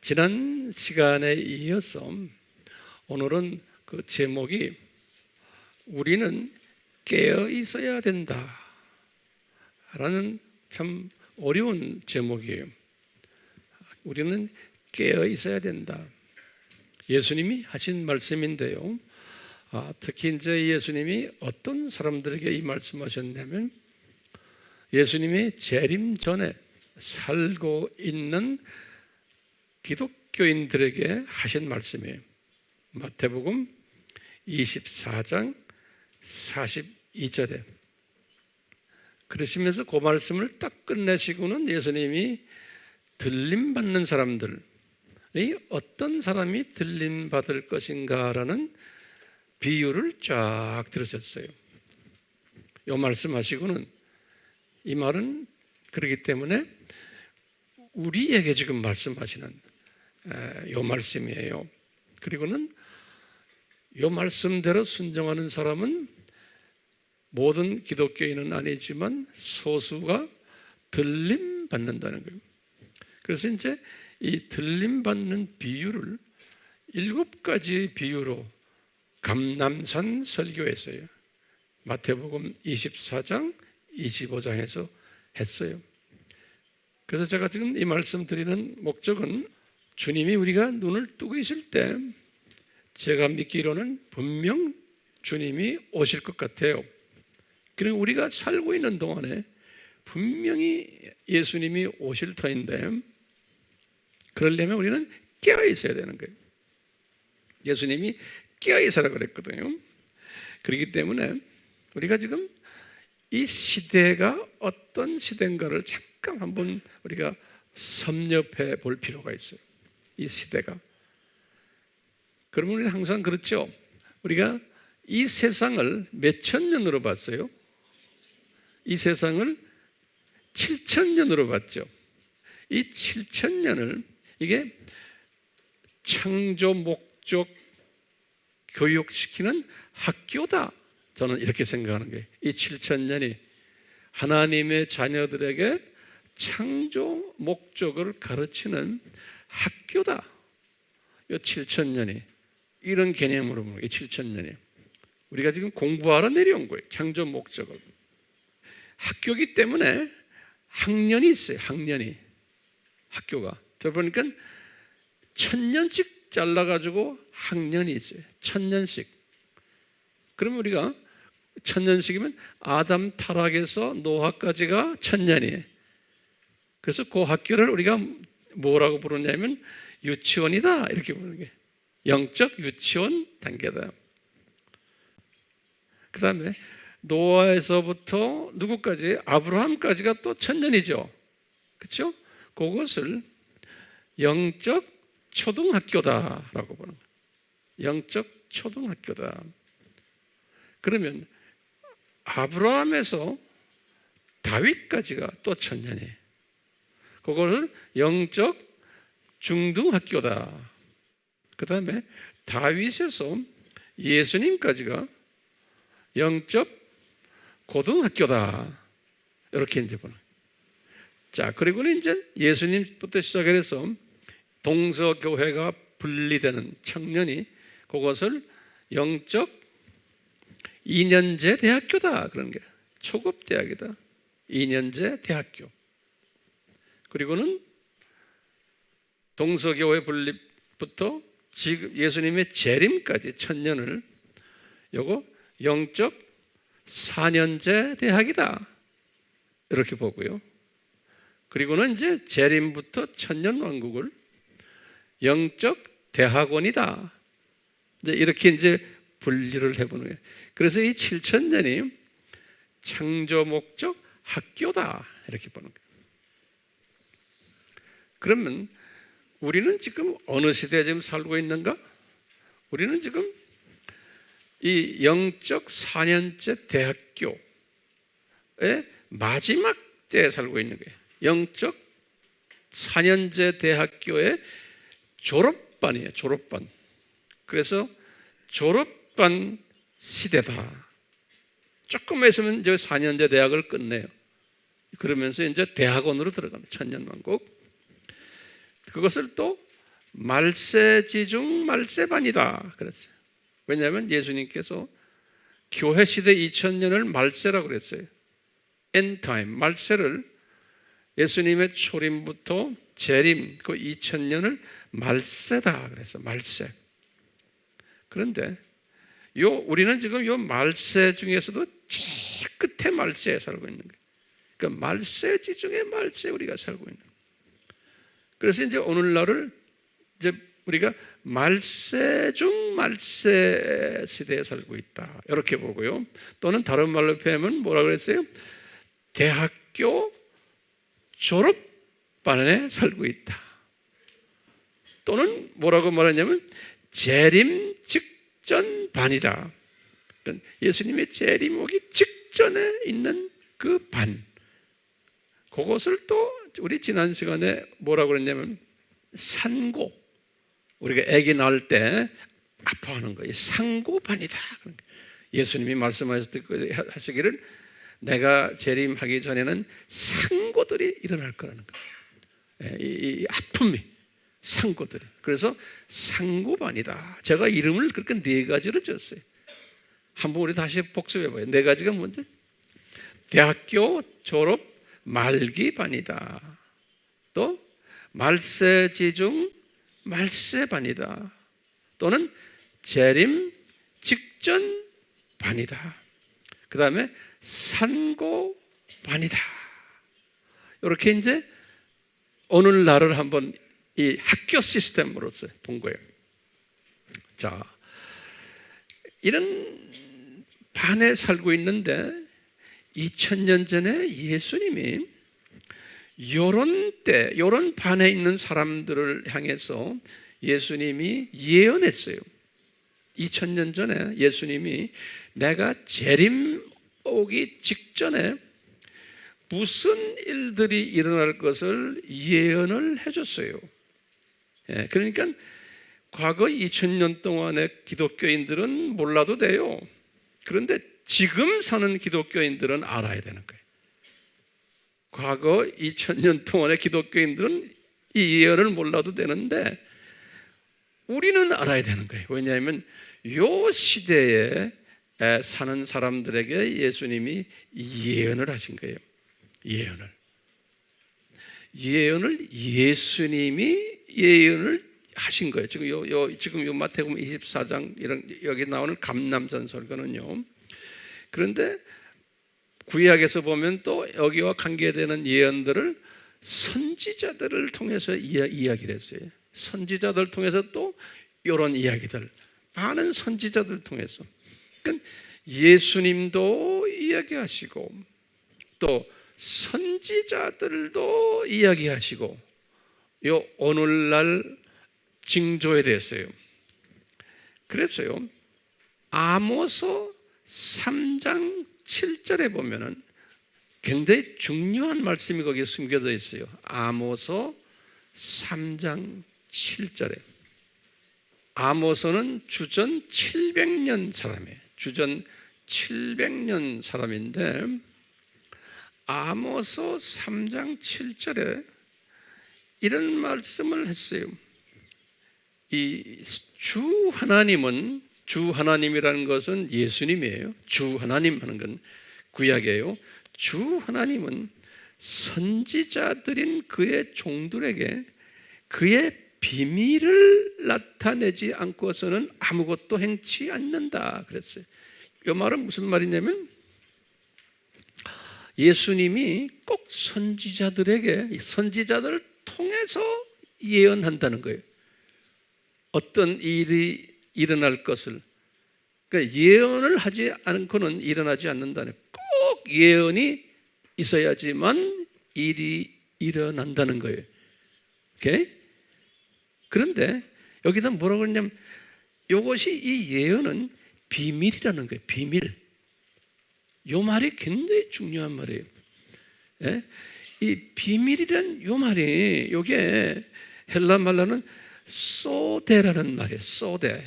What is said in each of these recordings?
지난 시간에 이어서 오늘은 그 제목이 우리는 깨어 있어야 된다 라는 참 어려운 제목이에요. 우리는 깨어 있어야 된다. 예수님이 하신 말씀인데요. 특히 이제 예수님이 어떤 사람들에게 이 말씀하셨냐면 예수님이 재림 전에 살고 있는 기독교인들에게 하신 말씀이에요. 마태복음 24장 42절에 그러시면서 그 말씀을 딱 끝내시고는 예수님이 들림받는 사람들이 어떤 사람이 들림받을 것인가라는 비유를 쫙 들으셨어요. 이 말씀하시고는 이 말은 그렇기 때문에 우리에게 지금 말씀하시는 이 말씀이에요. 그리고는 이 말씀대로 순종하는 사람은 모든 기독교인은 아니지만 소수가 들림받는다는 거예요. 그래서 이제 이 들림받는 비유를 7가지 비유로 감람산 설교했어요. 마태복음 24장, 25장에서 했어요. 그래서 제가 지금 이 말씀 드리는 목적은 주님이 우리가 눈을 뜨고 있을 때 제가 믿기로는 분명 주님이 오실 것 같아요. 그리고 우리가 살고 있는 동안에 분명히 예수님이 오실 터인데 그러려면 우리는 깨어 있어야 되는 거예요. 예수님이 깨어 있으라고 그랬거든요. 그렇기 때문에 우리가 지금 이 시대가 어떤 시대인가를 잠깐 한번 우리가 섭렵해 볼 필요가 있어요. 이 시대가. 그러면 우리는 항상 그렇죠. 우리가 이 세상을 몇천 년으로 봤어요? 이 세상을 7,000년으로 봤죠. 이 7,000년을 이게 창조 목적 교육시키는 학교다. 저는 이렇게 생각하는 거예요. 이 7,000년이 하나님의 자녀들에게 창조 목적을 가르치는 학교다. 이 7,000년이 이런 개념으로 보는 이 7,000년이 우리가 지금 공부하러 내려온 거예요. 창조 목적을. 학교이기 때문에 학년이 있어요. 학년이. 학교가. 저 보니까 1,000년씩 잘라가지고 학년이 있어요. 1,000년씩. 그러면 우리가 1,000년씩이면 아담 타락에서 노아까지가 1,000년이에요. 그래서 그 학교를 우리가 뭐라고 부르냐면 유치원이다 이렇게 부르는 게 영적 유치원 단계다. 그 다음에 노아에서부터 누구까지? 아브라함까지가 또 1,000년이죠. 그렇죠? 그것을 영적 초등학교다라고 보는 거예요. 영적 초등학교다. 그러면 아브라함에서 다윗까지가 또 1,000년이에요. 그거를 영적 중등학교다. 그 다음에 다윗에서 예수님까지가 영적 고등학교다. 이렇게 이제 보는. 자, 그리고는 이제 예수님부터 시작해서 동서교회가 분리되는 청년이 그것을 영적 2년제 대학교다. 그런 게 초급 대학이다. 2년제 대학교. 그리고는 동서교회 분립부터 지금 예수님의 재림까지 1,000년을 요거 영적 4년제 대학이다. 이렇게 보고요. 그리고는 이제 재림부터 1,000년 왕국을 영적 대학원이다. 이제 이렇게 이제 분리를 해보는 거예요. 그래서 이 7,000년이 창조 목적 학교다. 이렇게 보는 거예요. 그러면 우리는 지금 어느 시대에 지금 살고 있는가? 우리는 지금 이 영적 4년제 대학교의 마지막 때에 살고 있는 거예요. 영적 4년제 대학교의 졸업반이에요. 졸업반. 그래서 졸업반 시대다. 조금 있으면 이제 4년제 대학을 끝내요. 그러면서 이제 대학원으로 들어갑니다. 천년왕국. 그것을 또 말세지중 말세반이다 그랬어요. 왜냐하면 예수님께서 교회 시대 2000년을 말세라고 그랬어요. end time, 말세를 예수님의 초림부터 재림 그 2000년을 말세다 그래서 말세. 그런데 우리는 지금 요 말세 중에서도 제일 끝에 말세에 살고 있는 거예요. 그러니까 말세지 중에 말세 우리가 살고 있는 거예요. 그래서 이제 오늘날을 이제 우리가 말세 중 말세 시대에 살고 있다 이렇게 보고요. 또는 다른 말로 표현하면 뭐라 그랬어요? 대학교 졸업반에 살고 있다. 또는 뭐라고 말하냐면 재림 직전 반이다. 그러니까 예수님의 재림 오기 직전에 있는 그 반. 그것을 또 우리 지난 시간에 뭐라고 그랬냐면 산고. 우리가 아기 낳을 때 아파하는 거예요. 상고반이다. 예수님이 말씀하시기를 내가 재림하기 전에는 상고들이 일어날 거라는 거예요. 이 아픔이 상고들이. 그래서 상고반이다. 제가 이름을 그렇게 4가지로 지었어요. 한번 우리 다시 복습해봐요. 4가지가 뭔지? 대학교 졸업 말기반이다. 또 말세지중 말세반이다. 또는 재림 직전 반이다. 그 다음에 산고반이다. 이렇게 이제 오늘날을 한번 이 학교 시스템으로서 본 거예요. 자, 이런 반에 살고 있는데 2000년 전에 예수님이 요런 반에 있는 사람들을 향해서 예수님이 예언했어요. 2000년 전에 예수님이 내가 재림 오기 직전에 무슨 일들이 일어날 것을 예언을 해줬어요. 그러니까 과거 2000년 동안의 기독교인들은 몰라도 돼요. 그런데 지금 사는 기독교인들은 알아야 되는 거예요. 과거 2000년 동안의 기독교인들은 이 예언을 몰라도 되는데 우리는 알아야 되는 거예요. 왜냐하면 이 시대에 사는 사람들에게 예수님이 예언을 하신 거예요. 예언을 예수님이 예언을 하신 거예요. 지금 요 마태복음 24장 여기 나오는 감람산 설교는요. 그런데 구약에서 보면 또 여기와 관계되는 예언들을 선지자들을 통해서 이야기를 했어요. 선지자들 통해서 또 이런 이야기들, 많은 선지자들 통해서. 그러니까 예수님도 이야기하시고 또 선지자들도 이야기하시고 요 오늘날 징조에 대해서요. 그래서요. 아모스 3장 7절에 보면은 굉장히 중요한 말씀이 거기에 숨겨져 있어요. 아모스 3장 7절에. 아모스는 주전 700년 사람이에요. 주전 700년 사람인데 아모스 3장 7절에 이런 말씀을 했어요. 이 주 하나님은, 주 하나님이라는 것은 예수님이에요. 주 하나님 하는 건 구약이에요. 주 하나님은 선지자들인 그의 종들에게 그의 비밀을 나타내지 않고서는 아무것도 행치 않는다 그랬어요. 이 말은 무슨 말이냐면 예수님이 꼭 선지자들에게, 선지자들을 통해서 예언한다는 거예요. 어떤 일이 일어날 것을. 그러니까 예언을 하지 않고는 일어나지 않는다는, 꼭 예언이 있어야지만 일이 일어난다는 거예요. 오케이? 그런데 여기다 뭐라고 그러냐면 이것이, 이 예언은 비밀이라는 거예요. 비밀. 이 말이 굉장히 중요한 말이에요. 예? 이 비밀이란 이 말이, 이게 헬라 말로는 소데라는 말이에요. 소데.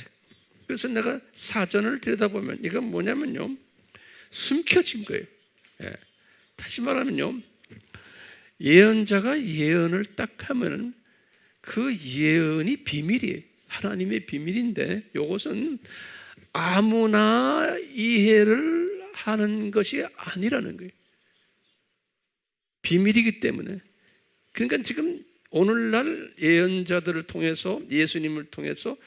그래서 내가 사전을 들여다보면 이건 뭐냐면요, 숨겨진 거예요. 예. 다시 말하면요, 예언자가 예언을 딱 하면 그 예언이 비밀이에요. 하나님의 비밀인데 이것은 아무나 이해를 하는 것이 아니라는 거예요. 비밀이기 때문에. 그러니까 지금 오늘날 예언자들을 통해서, 예수님을 통해서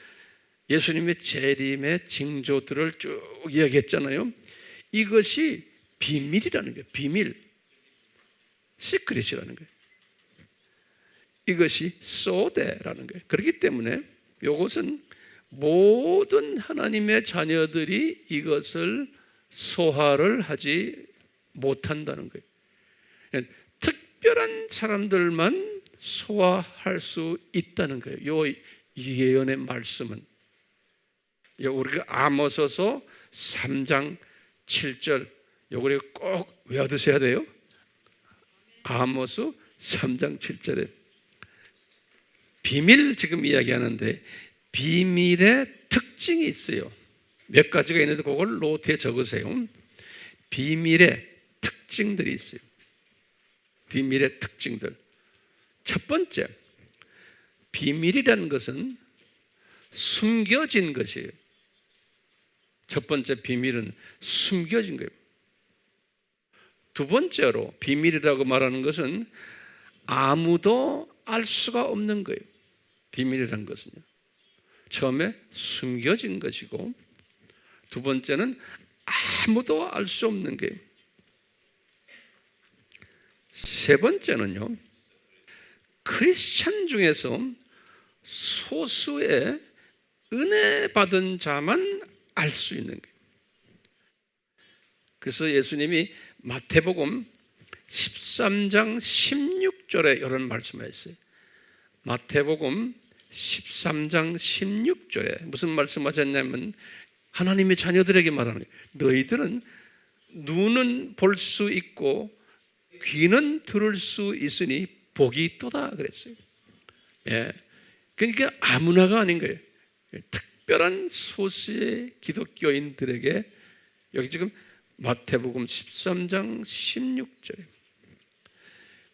예수님의 재림의 징조들을 쭉 이야기했잖아요. 이것이 비밀이라는 거예요. 비밀. 시크릿이라는 거예요. 이것이 소대라는 거예요. 그렇기 때문에 이것은 모든 하나님의 자녀들이 이것을 소화를 하지 못한다는 거예요. 특별한 사람들만 소화할 수 있다는 거예요. 이 예언의 말씀은 우리가 아모스서 3장 7절 요거를 꼭 외워두셔야 돼요. 아모스 3장 7절에 비밀 지금 이야기하는데 비밀의 특징이 있어요. 몇 가지가 있는데 그걸 노트에 적으세요. 비밀의 특징들이 있어요. 비밀의 특징들. 첫 번째, 비밀이라는 것은 숨겨진 것이에요. 첫 번째 비밀은 숨겨진 거예요. 두 번째로 비밀이라고 말하는 것은 아무도 알 수가 없는 거예요. 비밀이라는 것은요. 처음에 숨겨진 것이고 두 번째는 아무도 알 수 없는 거예요. 세 번째는요, 크리스찬 중에서 소수의 은혜 받은 자만 알 수 있는 거예요. 그래서 예수님이 마태복음 13장 16절에 이런 말씀하셨어요. 마태복음 13장 16절에 무슨 말씀하셨냐면 하나님의 자녀들에게 말하는 거예요. 너희들은 눈은 볼 수 있고 귀는 들을 수 있으니 복이 있도다 그랬어요. 예. 그러니까 아무나가 아닌 거예요. 특별한 소수의 기독교인들에게 여기 지금 마태복음 13장 16절에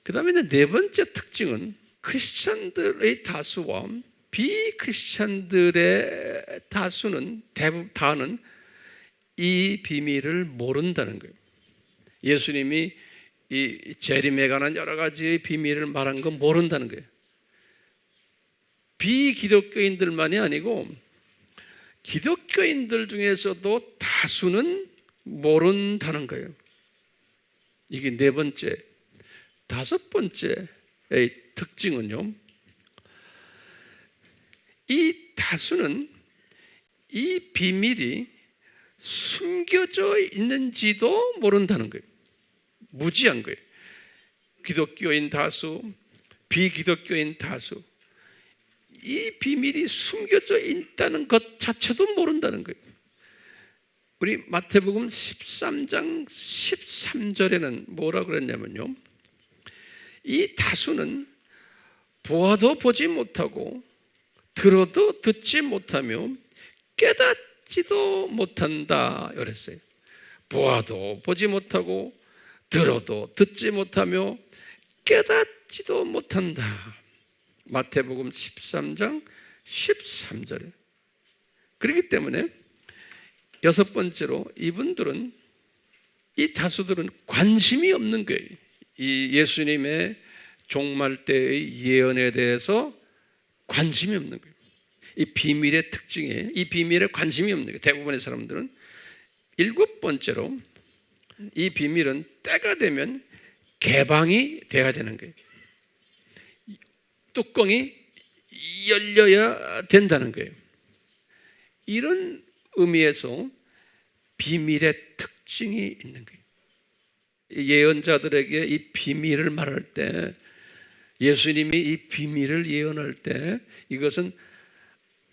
그 다음에 네 번째 특징은 크리스찬들의 다수와 비크리스찬들의 다수는 다는 이 비밀을 모른다는 거예요. 예수님이 이 재림에 관한 여러 가지의 비밀을 말한 건 모른다는 거예요. 비기독교인들만이 아니고 기독교인들 중에서도 다수는 모른다는 거예요. 이게 네 번째. 다섯 번째의 특징은요, 이 다수는 이 비밀이 숨겨져 있는지도 모른다는 거예요. 무지한 거예요. 기독교인 다수, 비기독교인 다수, 이 비밀이 숨겨져 있다는 것 자체도 모른다는 거예요. 우리 마태복음 13장 13절에는 뭐라고 그랬냐면요, 이 다수는 보아도 보지 못하고 들어도 듣지 못하며 깨닫지도 못한다 그랬어요. 보아도 보지 못하고 들어도 듣지 못하며 깨닫지도 못한다. 마태복음 13장 13절에. 그렇기 때문에 여섯 번째로 이분들은, 이 다수들은 관심이 없는 거예요. 이 예수님의 종말 때의 예언에 대해서 관심이 없는 거예요. 이 비밀의 특징이에요. 이 비밀에 관심이 없는 거예요. 대부분의 사람들은. 일곱 번째로 이 비밀은 때가 되면 개방이 돼야 되는 거예요. 뚜껑이 열려야 된다는 거예요. 이런 의미에서 비밀의 특징이 있는 거예요. 예언자들에게 이 비밀을 말할 때, 예수님이 이 비밀을 예언할 때 이것은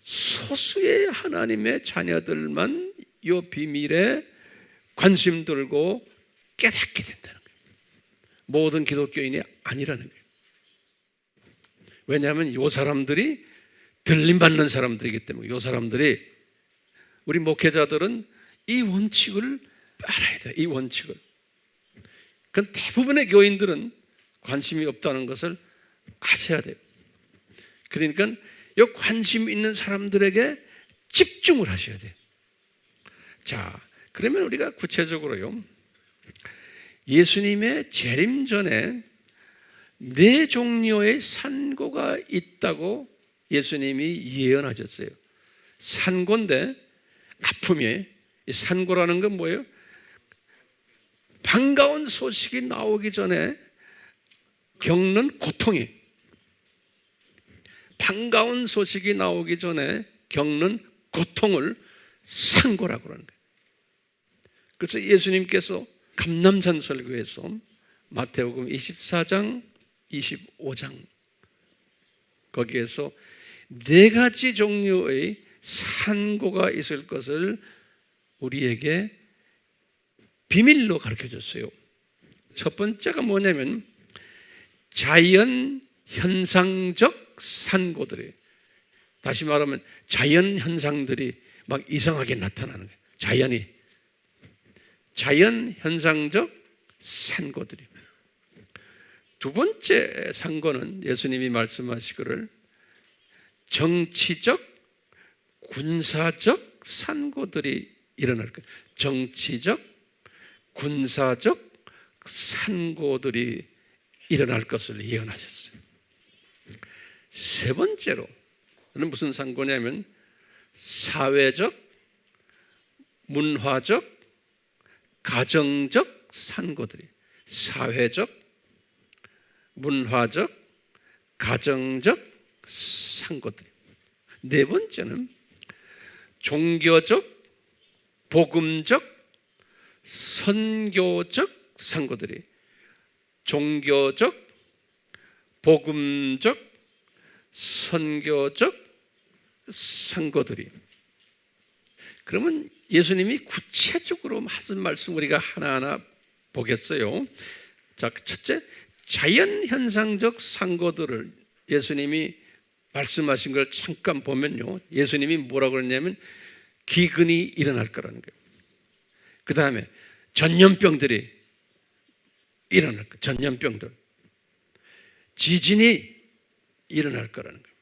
소수의 하나님의 자녀들만 이 비밀에 관심 들고 깨닫게 된다는 거예요. 모든 기독교인이 아니라는 거예요. 왜냐하면 이 사람들이 들림받는 사람들이기 때문에, 이 사람들이, 우리 목회자들은 이 원칙을 알아야 돼요. 이 원칙을. 그건 대부분의 교인들은 관심이 없다는 것을 아셔야 돼요. 그러니까 이 관심 있는 사람들에게 집중을 하셔야 돼요. 자, 그러면 우리가 구체적으로요, 예수님의 재림 전에 네 종류의 산고가 있다고 예수님이 예언하셨어요. 산고인데 아픔이에요. 이 산고라는 건 뭐예요? 반가운 소식이 나오기 전에 겪는 고통이, 반가운 소식이 나오기 전에 겪는 고통을 산고라고 하는 거예요. 그래서 예수님께서 감람산 설교에서 마태복음 24장, 25장 거기에서 네 가지 종류의 산고가 있을 것을 우리에게 비밀로 가르쳐줬어요. 첫 번째가 뭐냐면 자연 현상적 산고들이에요. 다시 말하면 자연 현상들이 막 이상하게 나타나는 거예요. 자연 현상적 산고들이. 두 번째 산고는 예수님이 말씀하시기를 정치적, 군사적 산고들이 일어날 거예요. 정치적, 군사적 산고들이 일어날 것을 예언하셨어요. 세 번째로는 무슨 산고냐면 사회적, 문화적, 가정적 산고들이, 사회적, 문화적, 가정적 산고들이. 네 번째는 종교적, 복음적, 선교적 산고들이, 종교적, 복음적, 선교적 산고들이. 그러면 예수님이 구체적으로 하신 말씀 우리가 하나하나 보겠어요. 자, 첫째, 자연현상적 산고들을 예수님이 말씀하신 걸 잠깐 보면요, 예수님이 뭐라고 그랬냐면 기근이 일어날 거라는 거예요. 그 다음에 전염병들이 일어날 거예요. 전염병들. 지진이 일어날 거라는 거예요.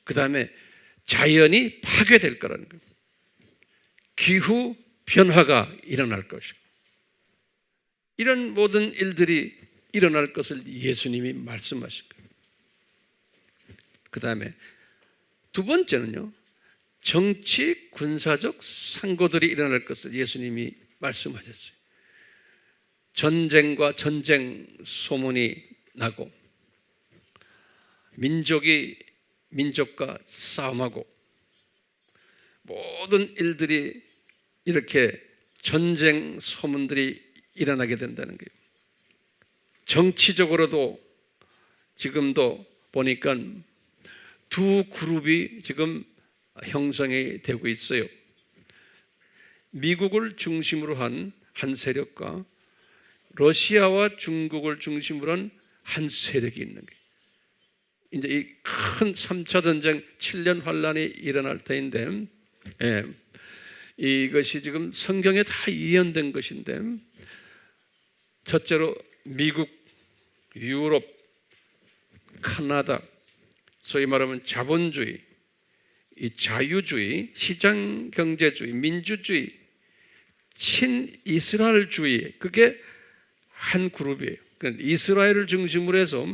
그 다음에 자연이 파괴될 거라는 거예요. 기후 변화가 일어날 것이고, 이런 모든 일들이 일어날 것을 예수님이 말씀하신 거예요. 그 다음에 두 번째는요, 정치 군사적 산고들이 일어날 것을 예수님이 말씀하셨어요. 전쟁과 전쟁 소문이 나고, 민족이 민족과 싸움하고, 모든 일들이 이렇게 전쟁 소문들이 일어나게 된다는 거예요. 정치적으로도 지금도 보니까 두 그룹이 지금 형성이 되고 있어요. 미국을 중심으로 한 세력과 러시아와 중국을 중심으로 한 한 세력이 있는 거예요. 이제 이 큰 3차 전쟁 7년 환란이 일어날 때인데, 이것이 지금 성경에 다 예언된 것인데, 첫째로 미국, 유럽, 카나다, 소위 말하면 자본주의, 이 자유주의, 시장경제주의, 민주주의, 친이스라엘주의, 그게 한 그룹이에요. 그러니까 이스라엘을 중심으로 해서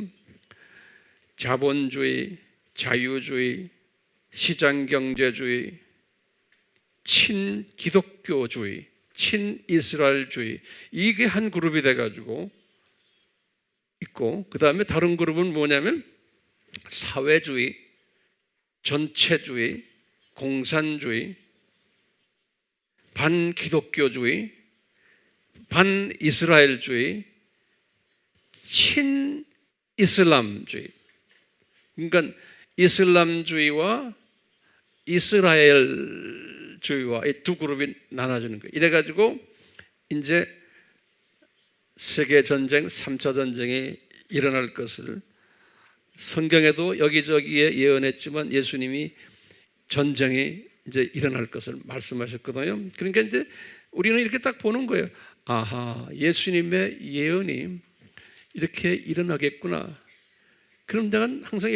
자본주의, 자유주의, 시장경제주의, 친기독교주의, 친이스라엘주의, 이게 한 그룹이 돼가지고 있고, 그 다음에 다른 그룹은 뭐냐면 사회주의, 전체주의, 공산주의, 반기독교주의, 반이스라엘주의, 친이슬람주의. 그러니까 이슬람주의와 이스라엘주의와 이 두 그룹이 나눠지는 거예요. 이래가지고 이제 세계전쟁, 3차 전쟁이 일어날 것을 성경에도 여기저기에 예언했지만 예수님이 전쟁이 이제 일어날 것을 말씀하셨거든요. 그러니까 이제 우리는 이렇게 딱 보는 거예요. 아하, 예수님의 예언이 이렇게 일어나겠구나. 그럼 내가 항상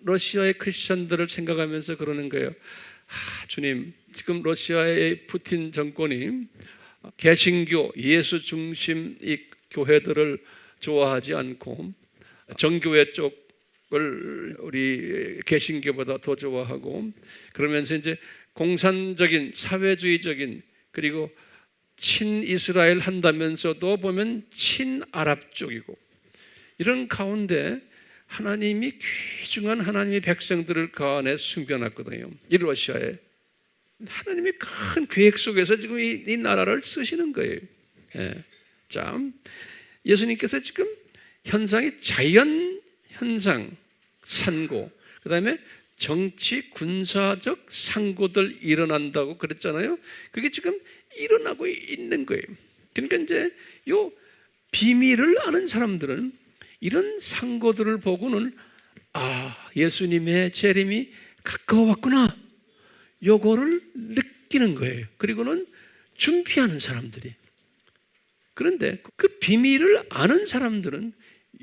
러시아의 크리스천들을 생각하면서 그러는 거예요. 주님, 지금 러시아의 푸틴 정권이 개신교, 예수 중심 이 교회들을 좋아하지 않고 정교회 쪽을 우리 개신교보다 더 좋아하고, 그러면서 이제 공산적인 사회주의적인, 그리고 친이스라엘 한다면서도 보면 친아랍 쪽이고, 이런 가운데 하나님이 귀중한 하나님의 백성들을 그 안에 숨겨놨거든요. 이 러시아에 하나님의 큰 계획 속에서 지금 이 나라를 쓰시는 거예요. 예. 자, 예수님께서 지금 현상이 자연 현상, 산고, 그 다음에 정치 군사적 상고들 일어난다고 그랬잖아요. 그게 지금 일어나고 있는 거예요. 그러니까 이제 요 비밀을 아는 사람들은 이런 상고들을 보고는 예수님의 재림이 가까워 왔구나, 요거를 느끼는 거예요. 그리고는 준비하는 사람들이. 그런데 그 비밀을 아는 사람들은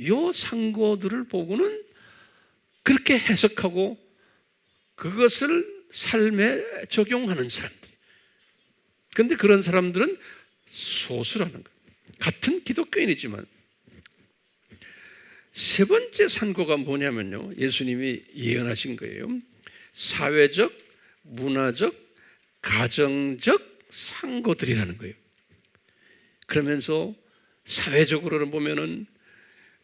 요 상고들을 보고는 그렇게 해석하고 그것을 삶에 적용하는 사람들. 그런데 그런 사람들은 소수라는 거예요. 같은 기독교인이지만. 세 번째 상고가 뭐냐면요, 예수님이 예언하신 거예요. 사회적, 문화적, 가정적 상고들이라는 거예요. 그러면서 사회적으로는 보면은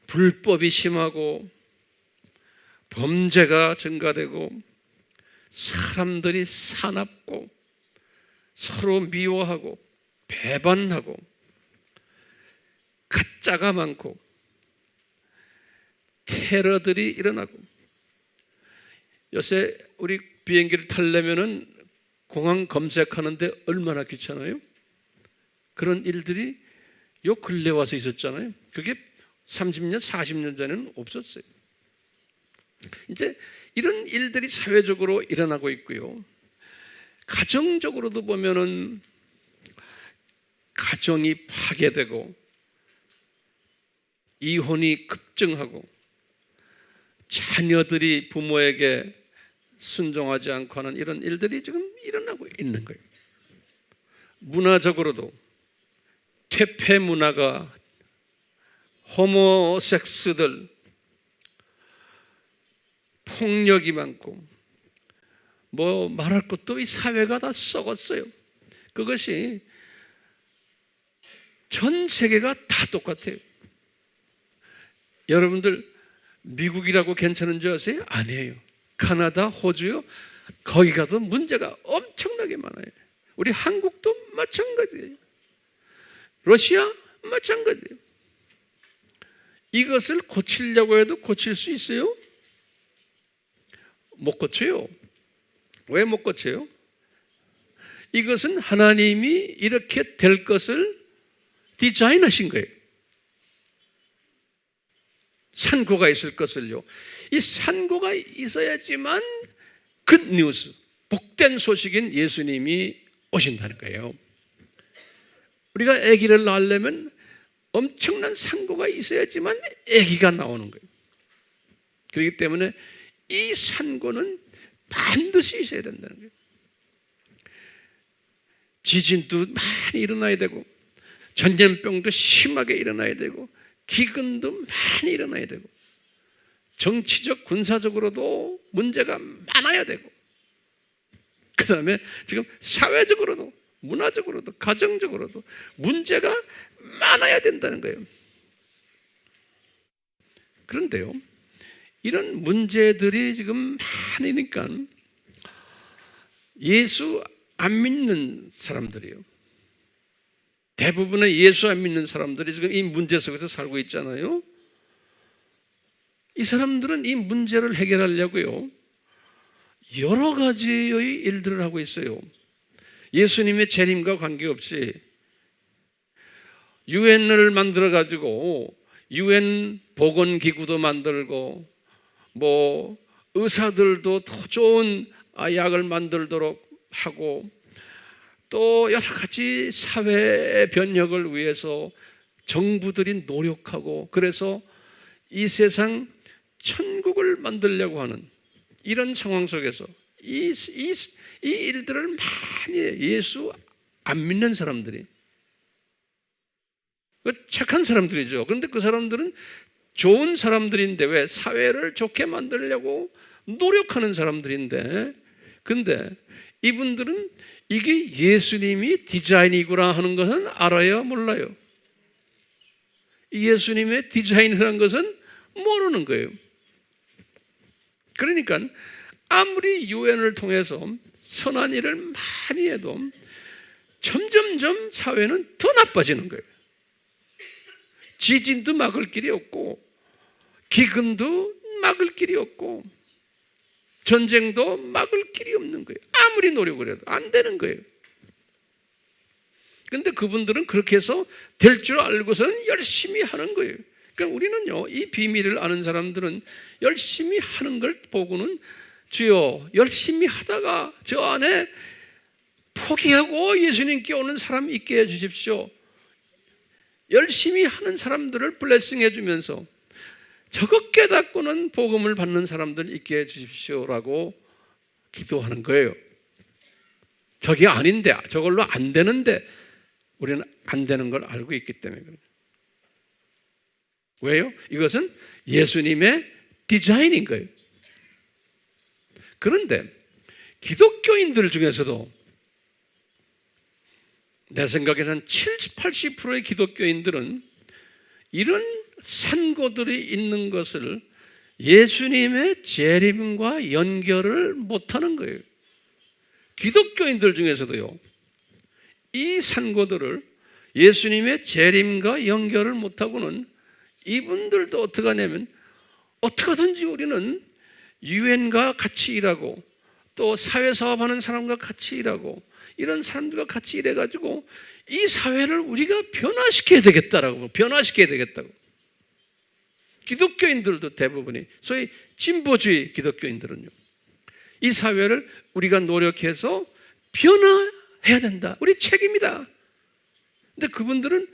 불법이 심하고 범죄가 증가되고 사람들이 사납고 서로 미워하고 배반하고 가짜가 많고 테러들이 일어나고, 요새 우리 비행기를 타려면은 공항 검색하는데 얼마나 귀찮아요? 그런 일들이 요 근래 와서 있었잖아요. 그게 30년, 40년 전에는 없었어요. 이제 이런 일들이 사회적으로 일어나고 있고요. 가정적으로도 보면은 가정이 파괴되고 이혼이 급증하고 자녀들이 부모에게 순종하지 않고 하는 이런 일들이 지금 일어나고 있는 거예요. 문화적으로도 퇴폐 문화가, 호모섹스들, 폭력이 많고, 뭐 말할 것도 이 사회가 다 썩었어요. 그것이 전 세계가 다 똑같아요. 여러분들 미국이라고 괜찮은 줄 아세요? 아니에요. 카나다, 호주요, 거기 가도 문제가 엄청나게 많아요. 우리 한국도 마찬가지예요. 러시아 마찬가지예요. 이것을 고치려고 해도 고칠 수 있어요? 못 고쳐요. 왜 못 고쳐요? 이것은 하나님이 이렇게 될 것을 디자인하신 거예요. 산고가 있을 것을요. 이 산고가 있어야지만 굿뉴스, 복된 소식인 예수님이 오신다는 거예요. 우리가 아기를 낳으려면 엄청난 산고가 있어야지만 아기가 나오는 거예요. 그렇기 때문에 이 산고는 반드시 있어야 된다는 거예요. 지진도 많이 일어나야 되고, 전염병도 심하게 일어나야 되고, 기근도 많이 일어나야 되고, 정치적, 군사적으로도 문제가 많아야 되고, 그 다음에 지금 사회적으로도, 문화적으로도, 가정적으로도 문제가 많아야 된다는 거예요. 그런데요, 이런 문제들이 지금 많으니까 예수 안 믿는 사람들이요, 대부분의 예수 안 믿는 사람들이 지금 이 문제 속에서 살고 있잖아요. 이 사람들은 이 문제를 해결하려고요, 여러 가지의 일들을 하고 있어요. 예수님의 재림과 관계없이 유엔을 만들어 가지고 유엔 보건기구도 만들고, 뭐 의사들도 더 좋은 약을 만들도록 하고, 또 여러 가지 사회 변혁을 위해서 정부들이 노력하고, 그래서 이 세상 천국을 만들려고 하는 이런 상황 속에서 이 일들을 많이 해요. 예수 안 믿는 사람들이. 착한 사람들이죠. 그런데 그 사람들은 좋은 사람들인데, 왜? 사회를 좋게 만들려고 노력하는 사람들인데, 근데 이분들은 이게 예수님이 디자인이구나 하는 것은 알아요? 몰라요? 예수님의 디자인이라는 것은 모르는 거예요. 그러니까 아무리 유엔을 통해서 선한 일을 많이 해도 점점점 사회는 더 나빠지는 거예요. 지진도 막을 길이 없고, 기근도 막을 길이 없고, 전쟁도 막을 길이 없는 거예요. 아무리 노력을 해도 안 되는 거예요. 그런데 그분들은 그렇게 해서 될 줄 알고서는 열심히 하는 거예요. 그러니까 우리는요, 이 비밀을 아는 사람들은 열심히 하는 걸 보고는, 주여, 열심히 하다가 저 안에 포기하고 예수님께 오는 사람 있게 해주십시오. 열심히 하는 사람들을 블레싱해 주면서 저것 깨닫고는 복음을 받는 사람들 있게 해주십시오라고 기도하는 거예요. 저게 아닌데, 저걸로 안 되는데 우리는 안 되는 걸 알고 있기 때문에 그래요. 왜요? 이것은 예수님의 디자인인 거예요. 그런데 기독교인들 중에서도 내 생각에는 70, 80%의 기독교인들은 이런 산고들이 있는 것을 예수님의 재림과 연결을 못하는 거예요. 기독교인들 중에서도요, 이 산고들을 예수님의 재림과 연결을 못하고는 이분들도 어떻게 하냐면, 어떻게든지 우리는 유엔과 같이 일하고 또 사회사업하는 사람과 같이 일하고 이런 사람들과 같이 일해가지고 이 사회를 우리가 변화시켜야 되겠다라고, 변화시켜야 되겠다고. 기독교인들도 대부분이, 소위 진보주의 기독교인들은요, 이 사회를 우리가 노력해서 변화해야 된다, 우리 책임이다. 근데 그분들은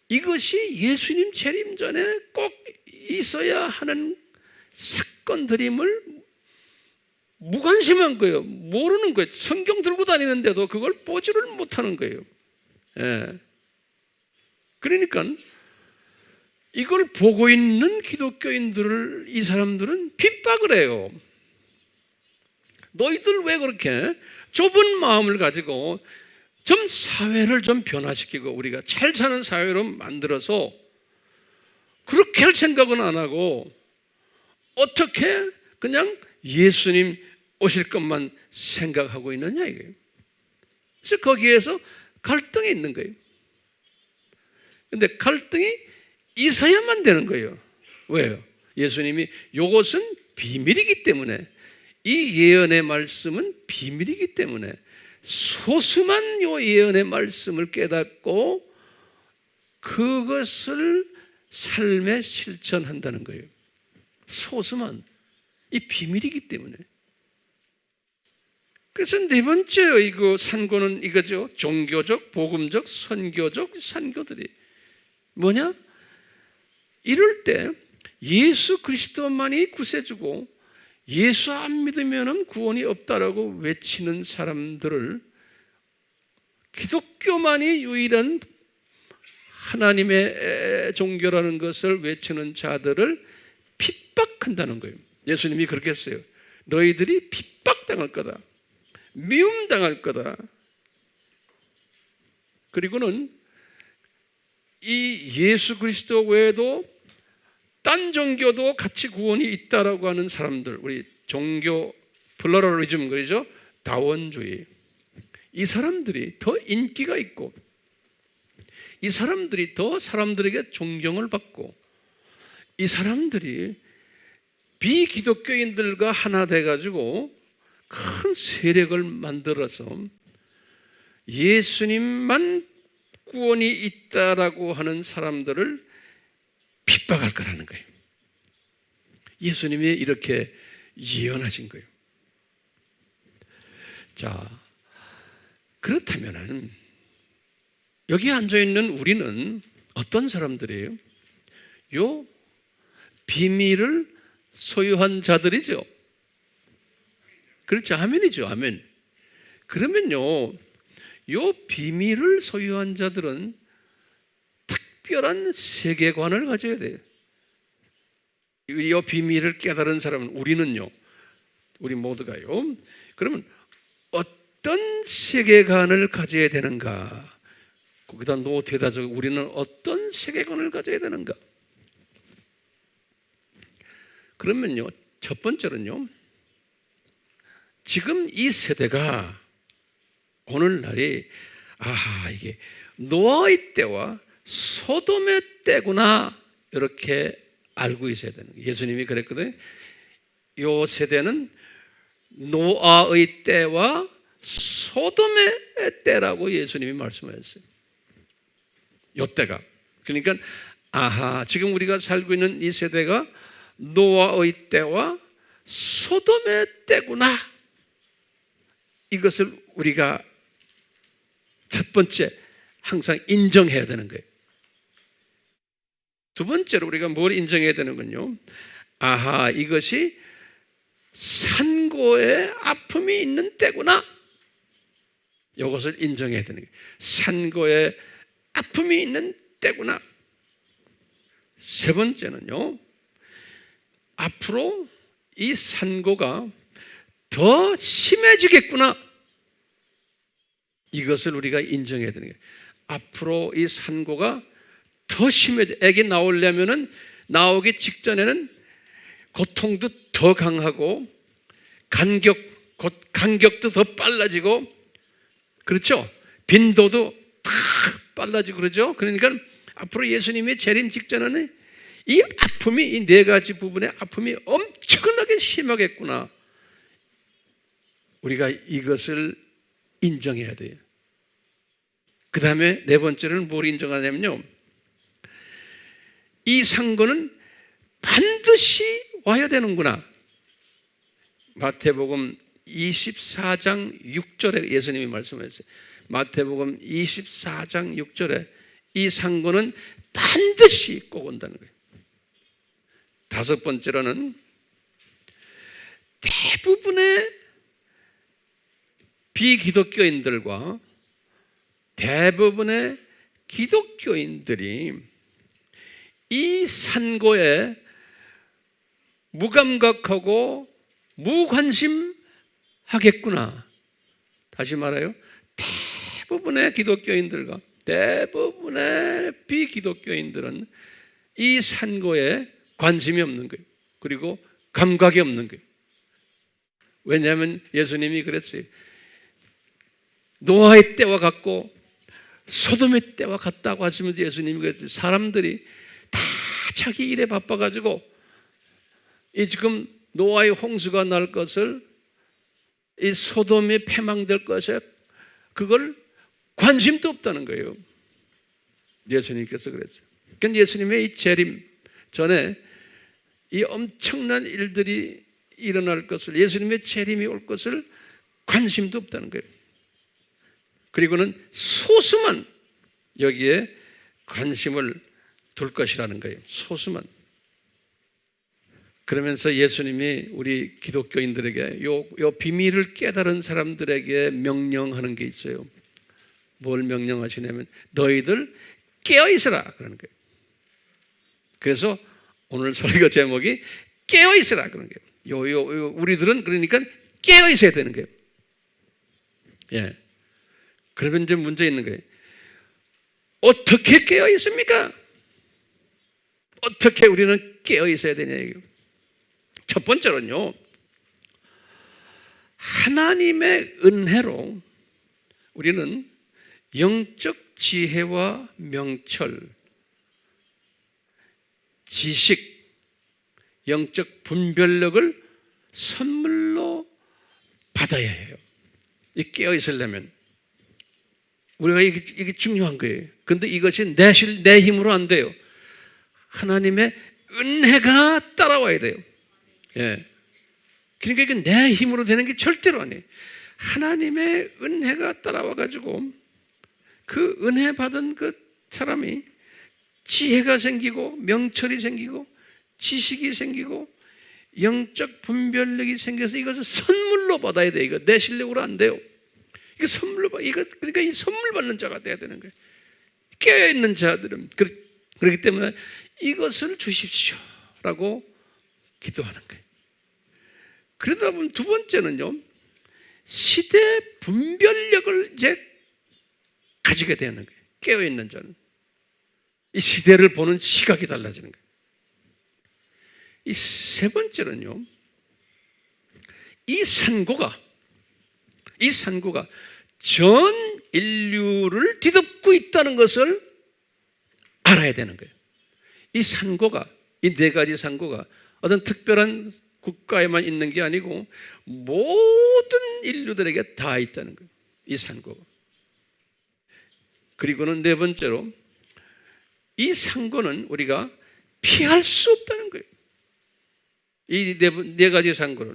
이것이 예수님 재림 전에 꼭 있어야 하는 사건들임을 무관심한 거예요. 모르는 거예요. 성경 들고 다니는데도 그걸 보지를 못하는 거예요. 예. 그러니까 이걸 보고 있는 기독교인들을 이 사람들은 핍박을 해요. 너희들 왜 그렇게 좁은 마음을 가지고 좀 사회를 좀 변화시키고 우리가 잘 사는 사회로 만들어서 그렇게 할 생각은 안 하고 어떻게 그냥 예수님 오실 것만 생각하고 있느냐 이거예요. 그래서 거기에서 갈등이 있는 거예요. 그런데 갈등이 있어야만 되는 거예요. 왜요? 예수님이 이것은 비밀이기 때문에, 이 예언의 말씀은 비밀이기 때문에 소수만 이 예언의 말씀을 깨닫고 그것을 삶에 실천한다는 거예요. 소수만. 이 비밀이기 때문에. 그래서 네 번째 이거 산고는 이거죠. 종교적, 복음적, 선교적 산고들이 뭐냐? 이럴 때 예수 그리스도만이 구세주고 예수 안 믿으면 구원이 없다라고 외치는 사람들을, 기독교만이 유일한 하나님의 종교라는 것을 외치는 자들을 핍박한다는 거예요. 예수님이 그렇게 했어요. 너희들이 핍박당할 거다, 미움당할 거다. 그리고는 이 예수 그리스도 외에도 딴 종교도 같이 구원이 있다라고 하는 사람들, 우리 종교 플러럴리즘, 그러죠? 다원주의. 이 사람들이 더 인기가 있고 이 사람들이 더 사람들에게 존경을 받고 이 사람들이 비기독교인들과 하나 돼가지고 큰 세력을 만들어서 예수님만 구원이 있다라고 하는 사람들을 핍박할 거라는 거예요. 예수님이 이렇게 예언하신 거예요. 자, 그렇다면은 여기 앉아있는 우리는 어떤 사람들이에요? 요 비밀을 소유한 자들이죠. 그렇죠. 아멘이죠. 아멘. 그러면요, 요 비밀을 소유한 자들은 특별한 세계관을 가져야 돼요. 이 비밀을 깨달은 사람은 우리는요, 우리 모두가요. 그러면 어떤 세계관을 가져야 되는가? 거기다 노트에다 적어. 우리는 어떤 세계관을 가져야 되는가? 그러면요, 첫 번째는요, 지금 이 세대가 오늘날이 이게 노아의 때와 소돔의 때구나, 이렇게 알고 있어야 되는 거예요. 예수님이 그랬거든요. 이 세대는 노아의 때와 소돔의 때라고 예수님이 말씀하셨어요. 이 때가. 그러니까 지금 우리가 살고 있는 이 세대가 노아의 때와 소돔의 때구나, 이것을 우리가 첫 번째 항상 인정해야 되는 거예요. 두 번째로 우리가 뭘 인정해야 되는군요. 이것이 산고의 아픔이 있는 때구나, 이것을 인정해야 되는 거예요. 산고의 아픔이 있는 때구나. 세 번째는요, 앞으로 이 산고가 더 심해지겠구나, 이것을 우리가 인정해야 되는 거예요. 앞으로 이 산고가 더 심해져. 애기 나오려면은 나오기 직전에는 고통도 더 강하고 간격도 더 빨라지고, 그렇죠? 빈도도 다 빨라지고 그러죠. 그러니까 앞으로 예수님의 재림 직전에는 이 아픔이, 이 네 가지 부분의 아픔이 엄청나게 심하겠구나, 우리가 이것을 인정해야 돼요. 그 다음에 네 번째는 뭘 인정하냐면요, 이 상고는 반드시 와야 되는구나. 마태복음 24장 6절에 예수님이 말씀하셨어요. 마태복음 24장 6절에 이 상고는 반드시 꼭 온다는 거예요. 다섯 번째로는 대부분의 비기독교인들과 대부분의 기독교인들이 이 산고에 무감각하고 무관심하겠구나. 다시 말해요, 대부분의 기독교인들과 대부분의 비기독교인들은 이 산고에 관심이 없는 거예요. 그리고 감각이 없는 거예요. 왜냐하면 예수님이 그랬어요. 노아의 때와 같고 소돔의 때와 같다고 하시면서 예수님이 그랬어요. 사람들이 다 자기 일에 바빠가지고 이 지금 노아의 홍수가 날 것을, 이 소돔이 패망될 것에 그걸 관심도 없다는 거예요. 예수님께서 그랬어요. 그러니까 예수님의 이 재림 전에 이 엄청난 일들이 일어날 것을, 예수님의 재림이 올 것을 관심도 없다는 거예요. 그리고는 소수만 여기에 관심을 둘 것이라는 거예요. 소수만. 그러면서 예수님이 우리 기독교인들에게 요 비밀을 깨달은 사람들에게 명령하는 게 있어요. 뭘 명령하시냐면 너희들 깨어있으라 그러는 거예요. 그래서 오늘 설교 제목이 깨어있으라 그러는 거예요. 우리들은 그러니까 깨어있어야 되는 거예요. 예. 그러면 이제 문제 있는 거예요. 어떻게 깨어있습니까? 어떻게 우리는 깨어있어야 되냐 이거. 첫 번째로는요, 하나님의 은혜로 우리는 영적 지혜와 명철, 지식, 영적 분별력을 선물로 받아야 해요. 이 깨어 있으려면 우리가 이게 중요한 거예요. 그런데 이것이 내 힘으로 안 돼요. 하나님의 은혜가 따라와야 돼요. 예. 그러니까 이게 내 힘으로 되는 게 절대로 아니에요. 하나님의 은혜가 따라와가지고 그 은혜 받은 그 사람이 지혜가 생기고 명철이 생기고 지식이 생기고 영적 분별력이 생겨서 이것을 선물로 선물로 받아야 돼. 이거 내 실력으로 안 돼요. 이거 선물로 받. 이거 그러니까 이 선물 받는 자가 돼야 되는 거예요. 깨어 있는 자들은 그렇기 때문에 이것을 주십시오라고 기도하는 거예요. 그러다 보면 두 번째는요, 시대 분별력을 이제 가지게 되는 거예요. 깨어 있는 자는 이 시대를 보는 시각이 달라지는 거예요. 이 세 번째는요, 이 산고가 전 인류를 뒤덮고 있다는 것을 알아야 되는 거예요. 이 산고가, 이 네 가지 산고가 어떤 특별한 국가에만 있는 게 아니고 모든 인류들에게 다 있다는 거예요. 이 산고가. 그리고는 네 번째로 이 산고는 우리가 피할 수 없다는 거예요. 이 네 가지 산고는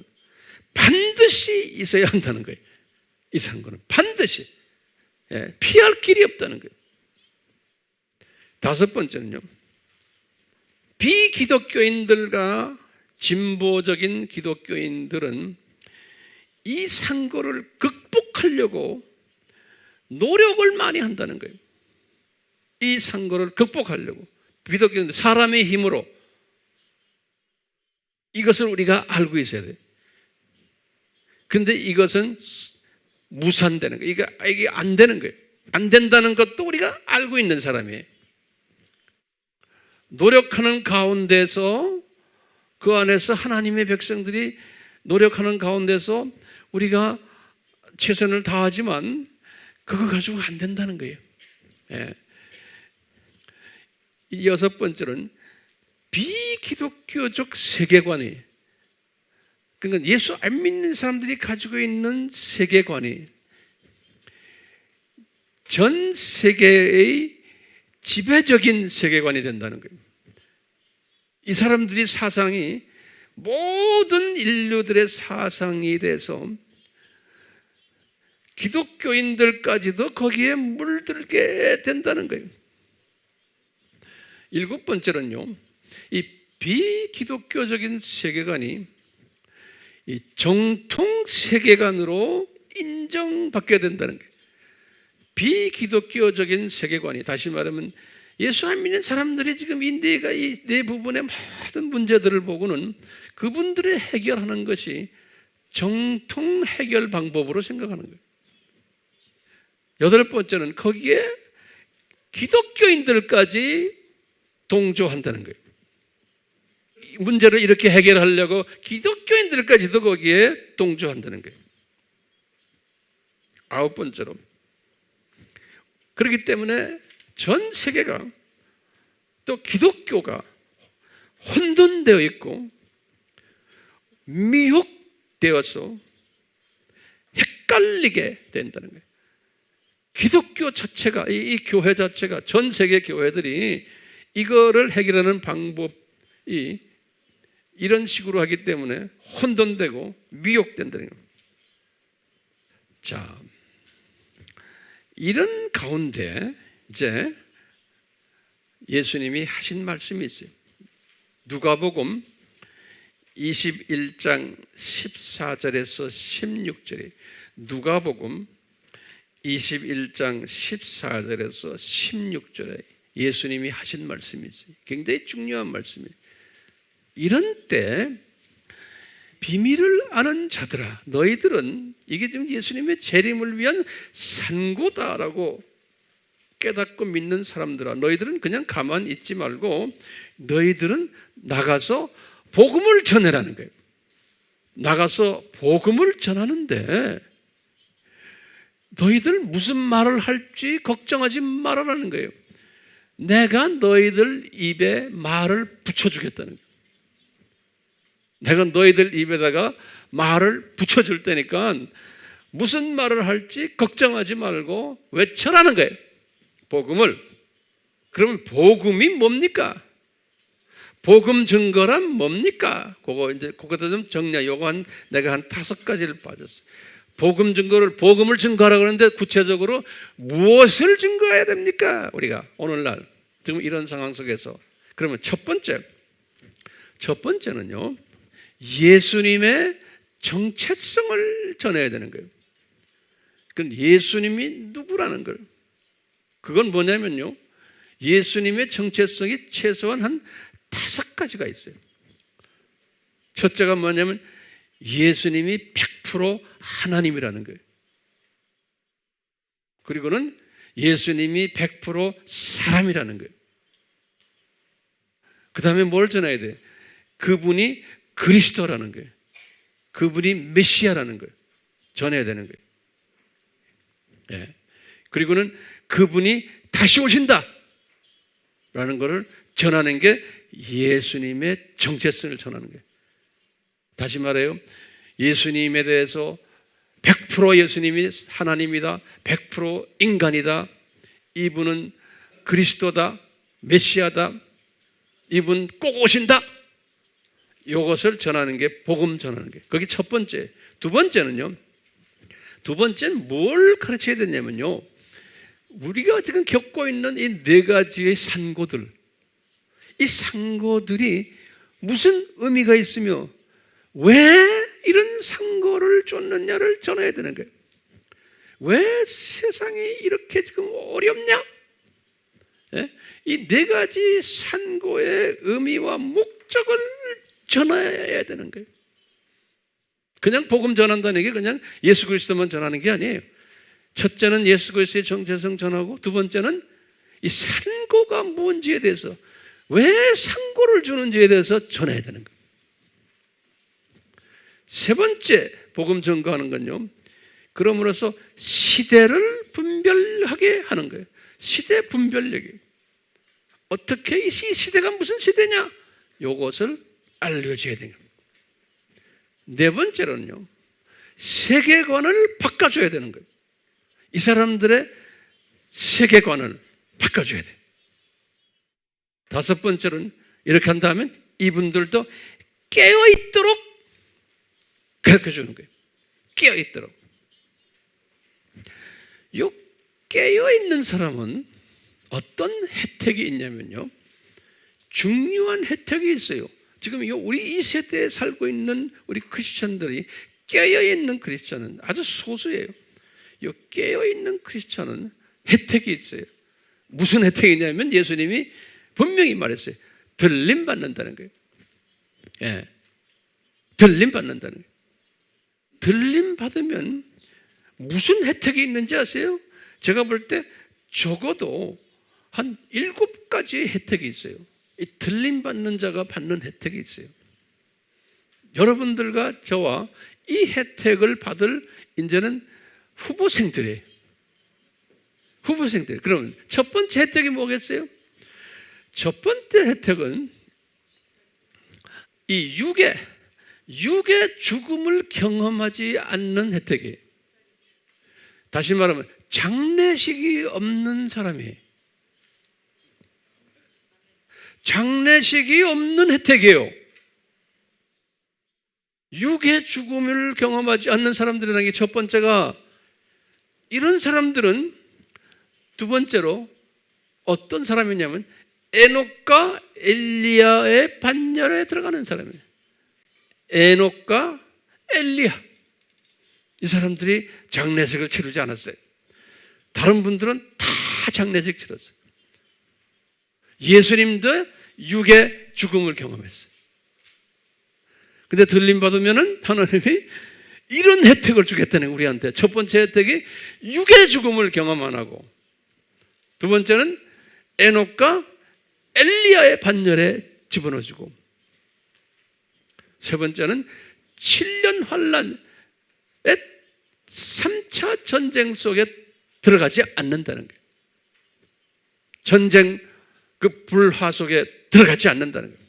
반드시 있어야 한다는 거예요. 이 산고는 반드시 피할 길이 없다는 거예요. 다섯 번째는요, 비기독교인들과 진보적인 기독교인들은 이 산고를 극복하려고 노력을 많이 한다는 거예요. 이 산고를 극복하려고 기독교인들 사람의 힘으로 이것을 우리가 알고 있어야 돼요. 그런데 이것은 무산되는 거예요. 이게 안 되는 거예요. 안 된다는 것도 우리가 알고 있는 사람이에요. 노력하는 가운데서 그 안에서 하나님의 백성들이 노력하는 가운데서 우리가 최선을 다하지만 그거 가지고 안 된다는 거예요. 이 여섯 번째는 비기독교적 세계관이, 그러니까 예수 안 믿는 사람들이 가지고 있는 세계관이 전 세계의 지배적인 세계관이 된다는 거예요. 이 사람들이 사상이 모든 인류들의 사상이 돼서 기독교인들까지도 거기에 물들게 된다는 거예요. 일곱 번째는요, 이 비기독교적인 세계관이 이 정통 세계관으로 인정받게 된다는 거예요. 비기독교적인 세계관이, 다시 말하면 예수 안 믿는 사람들이 지금 이 네 부분의 모든 문제들을 보고는 그분들이 해결하는 것이 정통 해결 방법으로 생각하는 거예요. 여덟 번째는 거기에 기독교인들까지 동조한다는 거예요. 문제를 이렇게 해결하려고 기독교인들까지도 거기에 동조한다는 거예요. 아홉 번째로, 그렇기 때문에 전 세계가 또 기독교가 혼돈되어 있고 미혹되어서 헷갈리게 된다는 거예요. 기독교 자체가, 이 교회 자체가, 전 세계 교회들이 이거를 해결하는 방법이 이런 식으로 하기 때문에 혼돈되고 미혹된다는 거예요. 자, 이런 가운데 이제 예수님이 하신 말씀이 있어요. 누가복음 21장 14절에서 16절에, 누가복음 21장 14절에서 16절에 예수님이 하신 말씀이 있어요. 굉장히 중요한 말씀이에요. 이런 때 비밀을 아는 자들아, 너희들은 이게 지금 예수님의 재림을 위한 산고다라고 깨닫고 믿는 사람들아, 너희들은 그냥 가만히 있지 말고 너희들은 나가서 복음을 전해라는 거예요. 나가서 복음을 전하는데 너희들 무슨 말을 할지 걱정하지 말아라는 거예요. 내가 너희들 입에 말을 붙여주겠다는 거예요. 내가 너희들 입에다가 말을 붙여줄 테니까 무슨 말을 할지 걱정하지 말고 외쳐라는 거예요. 복음을. 그러면 복음이 뭡니까? 복음 증거란 뭡니까? 그것도 좀 정리해. 내가 한 5가지를 빠졌어요. 복음을 증거하라고 그러는데 구체적으로 무엇을 증거해야 됩니까? 우리가 오늘날 지금 이런 상황 속에서. 그러면 첫 번째는요, 예수님의 정체성을 전해야 되는 거예요. 그건 예수님이 누구라는 걸. 그건 뭐냐면요, 예수님의 정체성이 최소한 한 5가지가 있어요. 첫째가 뭐냐면 예수님이 100% 하나님이라는 거예요. 그리고는 예수님이 100% 사람이라는 거예요. 그 다음에 뭘 전해야 돼? 그분이 그리스도라는 거예요. 그분이 메시아라는 거예요. 전해야 되는 거예요. 예. 그리고는 그분이 다시 오신다 라는 것을 전하는 게 예수님의 정체성을 전하는 거예요. 다시 말해요, 예수님에 대해서 100% 예수님이 하나님이다, 100% 인간이다, 이분은 그리스도다, 메시아다, 이분 꼭 오신다, 이것을 전하는 게 복음 전하는 게, 그게 첫 번째. 두 번째는 뭘 가르쳐야 되냐면요, 우리가 지금 겪고 있는 이 4가지의 산고들, 이 산고들이 무슨 의미가 있으며 왜 이런 산고를 쫓느냐를 전해야 되는 거예요. 왜 세상이 이렇게 지금 어렵냐? 예? 이 4가지 산고의 의미와 목적을 전해야 되는 거예요. 그냥 복음 전한다는 게 그냥 예수 그리스도만 전하는 게 아니에요. 첫째는 예수 그리스도의 정체성 전하고, 두 번째는 이 산고가 뭔지에 대해서, 왜 산고를 주는지에 대해서 전해야 되는 거예요. 세 번째 복음 전가하는 건요, 그럼으로써 시대를 분별하게 하는 거예요. 시대 분별력이. 어떻게 이 시대가 무슨 시대냐? 이것을 알려줘야 돼요. 네 번째로는요, 세계관을 바꿔줘야 되는 거예요. 이 사람들의 세계관을 바꿔줘야 돼. 다섯 번째로는 이렇게 한다면 이분들도 깨어있도록 가르쳐주는 거예요. 깨어있도록. 이 깨어있는 사람은 어떤 혜택이 있냐면요, 중요한 혜택이 있어요. 지금 우리 이 세대에 살고 있는 우리 크리스천들이 깨어있는 크리스천은 아주 소수예요. 이 깨어있는 크리스천은 혜택이 있어요. 무슨 혜택이냐면 예수님이 분명히 말했어요. 들림 받는다는 거예요. 예, 들림 받는다는 거예요. 들림 받으면 무슨 혜택이 있는지 아세요? 제가 볼 때 적어도 한 7가지의 혜택이 있어요. 이 들림 받는 자가 받는 혜택이 있어요. 여러분들과 저와 이 혜택을 받을 이제는 후보생들이에요. 후보생들. 그럼 첫 번째 혜택이 뭐겠어요? 첫 번째 혜택은 이 육의 죽음을 경험하지 않는 혜택이에요. 다시 말하면 장례식이 없는 사람이에요. 장례식이 없는 혜택이에요. 육의 죽음을 경험하지 않는 사람들이라는 게 첫 번째가, 이런 사람들은 두 번째로 어떤 사람이냐면 에녹과 엘리야의 반열에 들어가는 사람이에요. 에녹과 엘리야, 이 사람들이 장례식을 치르지 않았어요. 다른 분들은 다 장례식 치렀어요. 예수님도 육의 죽음을 경험했어요. 근데 들림 받으면은 하나님이 이런 혜택을 주겠다는 거예요, 우리한테. 첫 번째 혜택이 육의 죽음을 경험 안 하고, 두 번째는 에녹과 엘리야의 반열에 집어넣어주고, 세 번째는 7년 환란의 3차 전쟁 속에 들어가지 않는다는 거예요. 전쟁 그 불화 속에 들어가지 않는다는 거예요.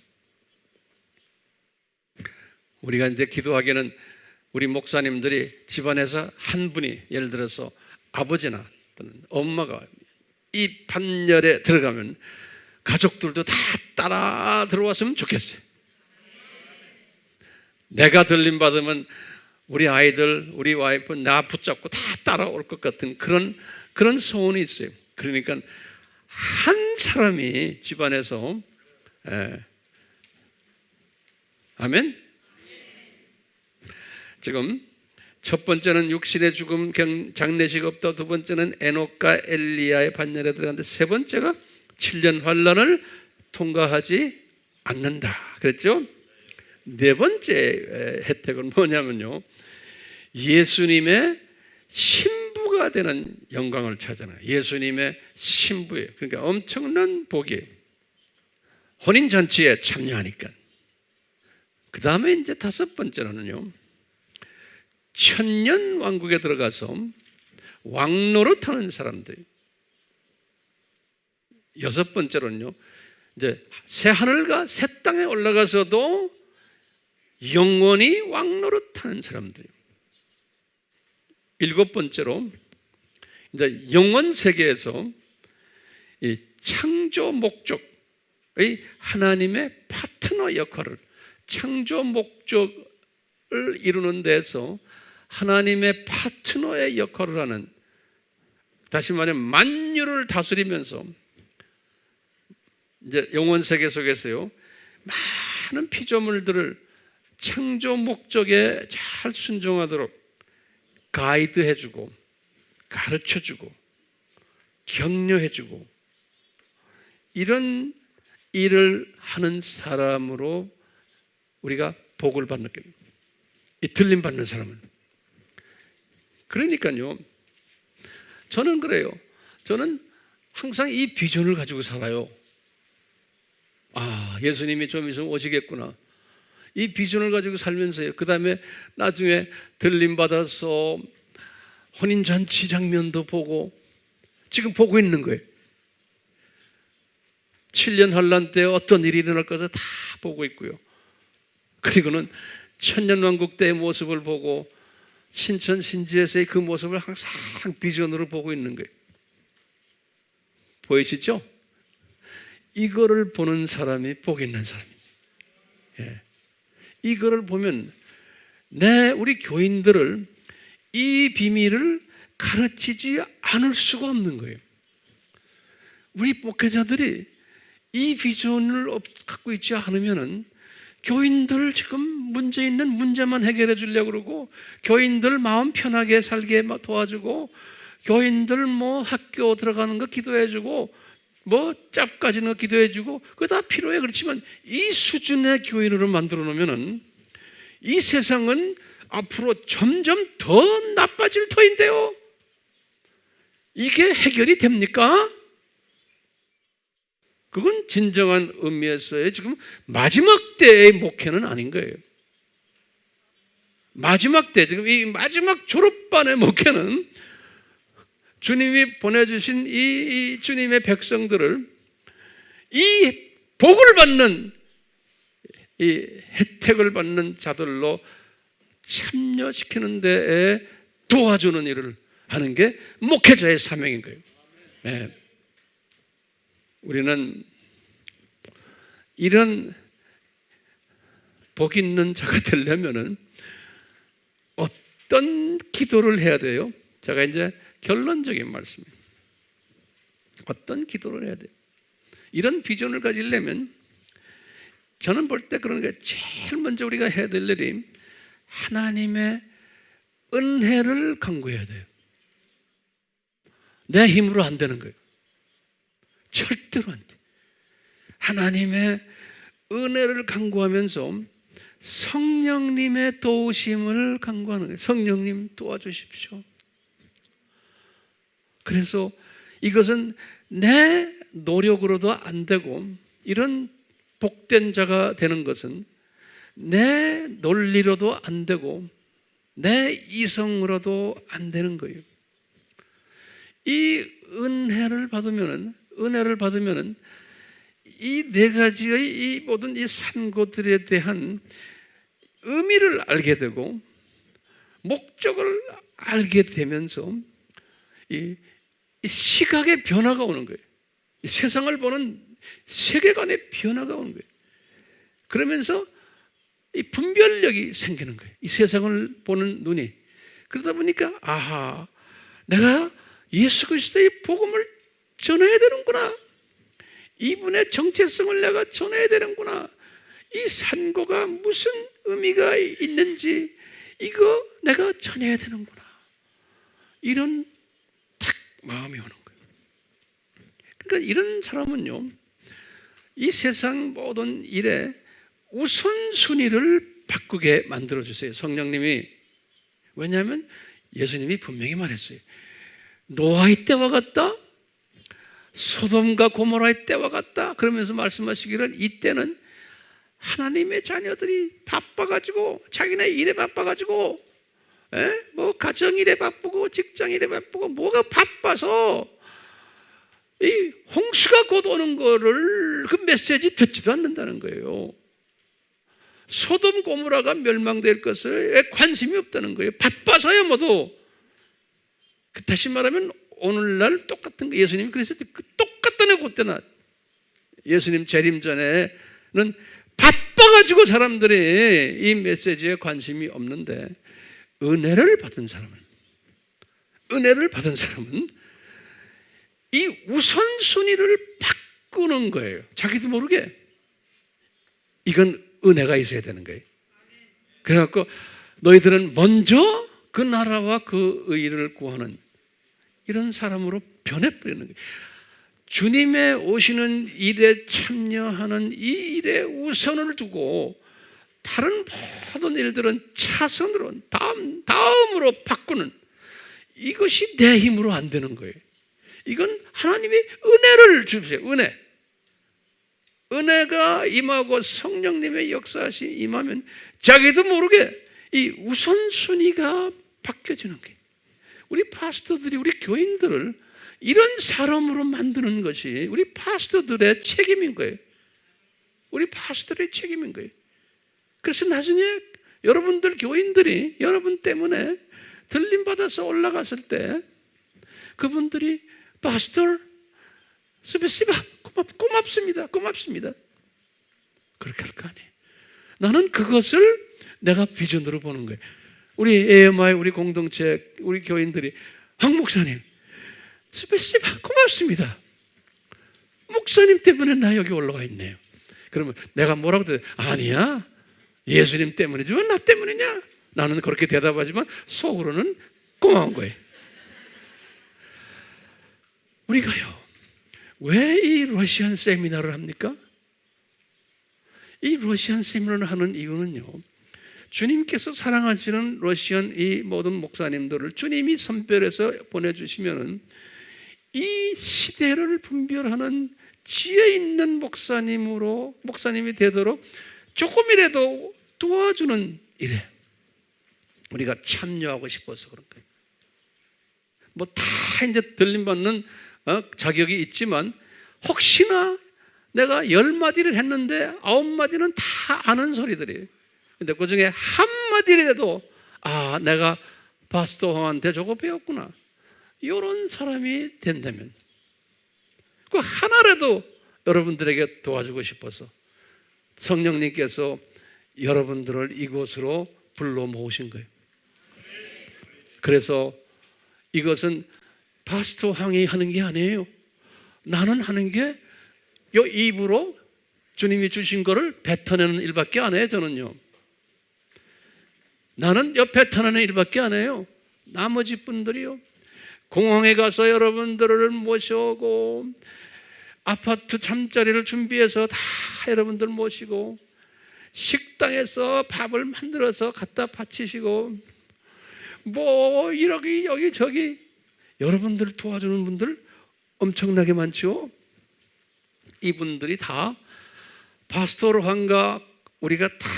우리가 이제 기도하기에는 우리 목사님들이 집안에서 한 분이, 예를 들어서 아버지나 또는 엄마가 이 반열에 들어가면 가족들도 다 따라 들어왔으면 좋겠어요. 내가 들림 받으면 우리 아이들, 우리 와이프 나 붙잡고 다 따라올 것 같은 그런 소원이 있어요. 그러니까 한 사람이 집안에서, 아멘. 지금 첫 번째는 육신의 죽음 장례식 없다. 두 번째는 에녹과 엘리야의 반열에 들어갔는데 세 번째가 7년 환란을 통과하지 않는다 그랬죠. 네 번째 혜택은 뭐냐면요, 예수님의 신부가 되는 영광을 찾아요. 예수님의 신부예요. 그러니까 엄청난 복이에요. 혼인잔치에 참여하니까. 그 다음에 이제 다섯 번째로는요, 천년 왕국에 들어가서 왕노릇하는 사람들. 여섯 번째로는요, 이제 새 하늘과 새 땅에 올라가서도 영원히 왕노릇하는 사람들. 일곱 번째로 이제 영원 세계에서 이 창조 목적의 하나님의 파트너 역할을, 창조 목적을 이루는 데서 하나님의 파트너의 역할을 하는, 다시 말하면 만유를 다스리면서 이제 영원 세계 속에서요, 많은 피조물들을 창조 목적에 잘 순종하도록 가이드해주고 가르쳐주고 격려해주고 이런 일을 하는 사람으로 우리가 복을 받는 거예요. 이 들림 받는 사람은. 그러니까요, 저는 그래요. 저는 항상 이 비전을 가지고 살아요. 아, 예수님이 좀 있으면 오시겠구나. 이 비전을 가지고 살면서요, 그 다음에 나중에 들림 받아서 혼인잔치 장면도 보고 지금 보고 있는 거예요. 7년 환란 때 어떤 일이 일어날 것을 다 보고 있고요. 그리고는 천년왕국 때의 모습을 보고 신천 신지에서의 그 모습을 항상 비전으로 보고 있는 거예요. 보이시죠? 이거를 보는 사람이 복 있는 사람입니다. 예. 이거를 보면 우리 교인들을 이 비밀을 가르치지 않을 수가 없는 거예요. 우리 목회자들이 이 비전을 갖고 있지 않으면은 교인들 지금 문제 있는 문제만 해결해 주려고 그러고, 교인들 마음 편하게 살게 도와주고, 교인들 뭐 학교 들어가는 거 기도해 주고, 뭐 짭 까지는 거 기도해 주고, 그거 다 필요해. 그렇지만 이 수준의 교인으로 만들어 놓으면은 이 세상은 앞으로 점점 더 나빠질 터인데요. 이게 해결이 됩니까? 그건 진정한 의미에서의 지금 마지막 때의 목회는 아닌 거예요. 마지막 때, 지금 이 마지막 졸업반의 목회는 주님이 보내주신 이 주님의 백성들을 이 복을 받는, 이 혜택을 받는 자들로 참여시키는 데에 도와주는 일을 하는 게 목회자의 사명인 거예요. 네. 우리는 이런 복 있는 자가 되려면은 어떤 기도를 해야 돼요? 제가 이제 결론적인 말씀이에요. 어떤 기도를 해야 돼요? 이런 비전을 가지려면 저는 볼 때 그런 게 제일 먼저 우리가 해야 될 일이 하나님의 은혜를 간구해야 돼요. 내 힘으로 안 되는 거예요. 절대로 안 돼. 하나님의 은혜를 간구하면서 성령님의 도우심을 간구하는 거예요. 성령님 도와주십시오. 그래서 이것은 내 노력으로도 안 되고, 이런 복된 자가 되는 것은 내 논리로도 안 되고 내 이성으로도 안 되는 거예요. 이 은혜를 받으면은 이 네 가지의 이 모든 이 산고들에 대한 의미를 알게 되고 목적을 알게 되면서 이 시각의 변화가 오는 거예요. 이 세상을 보는 세계관의 변화가 오는 거예요. 그러면서 이 분별력이 생기는 거예요. 이 세상을 보는 눈이. 그러다 보니까 아하, 내가 예수 그리스도의 복음을 전해야 되는구나. 이분의 정체성을 내가 전해야 되는구나. 이 산고가 무슨 의미가 있는지, 이거 내가 전해야 되는구나. 이런 딱 마음이 오는 거예요. 그러니까 이런 사람은요, 이 세상 모든 일에 우선순위를 바꾸게 만들어주세요. 성령님이. 왜냐하면 예수님이 분명히 말했어요. 노아의 때와 같다, 소돔과 고모라의 때와 같다 그러면서 말씀하시기를, 이때는 하나님의 자녀들이 바빠가지고 자기네 일에 바빠가지고 뭐 가정일에 바쁘고 직장일에 바쁘고 뭐가 바빠서 이 홍수가 곧 오는 거를 그 메시지 듣지도 않는다는 거예요. 소돔 고모라가 멸망될 것에 관심이 없다는 거예요. 바빠서야 모두. 다시 말하면 오늘날 똑같은 거, 예수님이 그랬을 때 똑같다는 그때나 예수님 재림 전에는 바빠가지고 사람들이 이 메시지에 관심이 없는데, 은혜를 받은 사람은 이 우선순위를 바꾸는 거예요. 자기도 모르게. 이건 은혜가 있어야 되는 거예요. 그래갖고 너희들은 먼저 그 나라와 그 의를 구하는 이런 사람으로 변해버리는 거예요. 주님의 오시는 일에 참여하는 이 일에 우선을 두고 다른 모든 일들은 차선으로 다음으로 바꾸는, 이것이 내 힘으로 안 되는 거예요. 이건 하나님이 은혜를 주세요. 은혜가 임하고 성령님의 역사하시 임하면 자기도 모르게 이 우선순위가 바뀌어지는 거예요. 우리 파스터들이 우리 교인들을 이런 사람으로 만드는 것이 우리 파스터들의 책임인 거예요. 우리 파스터의 책임인 거예요. 그래서 나중에 여러분들 교인들이 여러분 때문에 들림받아서 올라갔을 때 그분들이 파스터 스페시바 고맙습니다. 그렇게 할 거 아니에요. 나는 그것을 내가 비전으로 보는 거예요. 우리 AMI 우리 공동체 우리 교인들이 황 목사님 스페시바 고맙습니다. 목사님 때문에 나 여기 올라와 있네요. 그러면 내가 뭐라고 돼? 아니야, 예수님 때문이지 왜 나 때문이냐? 나는 그렇게 대답하지만 속으로는 고마운 거예요. 우리가요, 왜 이 러시안 세미나를 합니까? 이 러시안 세미나를 하는 이유는요, 주님께서 사랑하시는 러시안 이 모든 목사님들을 주님이 선별해서 보내주시면은 이 시대를 분별하는 지혜 있는 목사님이 되도록 조금이라도 도와주는 일에 우리가 참여하고 싶어서 그런 거예요. 뭐 다 이제 들림받는 자격이 있지만 혹시나 내가 10마디를 했는데 9마디는 다 아는 소리들이에요. 근데 그 중에 한마디라도 내가 파스터 황한테 저거 배웠구나, 이런 사람이 된다면 그 하나라도 여러분들에게 도와주고 싶어서 성령님께서 여러분들을 이곳으로 불러 모으신 거예요. 그래서 이것은 파스터 황이 하는 게 아니에요. 나는 하는 게 이 입으로 주님이 주신 거를 뱉어내는 일밖에 안 해요. 저는요, 나는 뱉어내는 일밖에 안 해요. 나머지 분들이요, 공항에 가서 여러분들을 모셔오고 아파트 잠자리를 준비해서 다 여러분들 모시고 식당에서 밥을 만들어서 갖다 바치시고 뭐 여기 저기 여러분들 도와주는 분들 엄청나게 많죠. 이분들이 다 파스토르 황과 우리가 다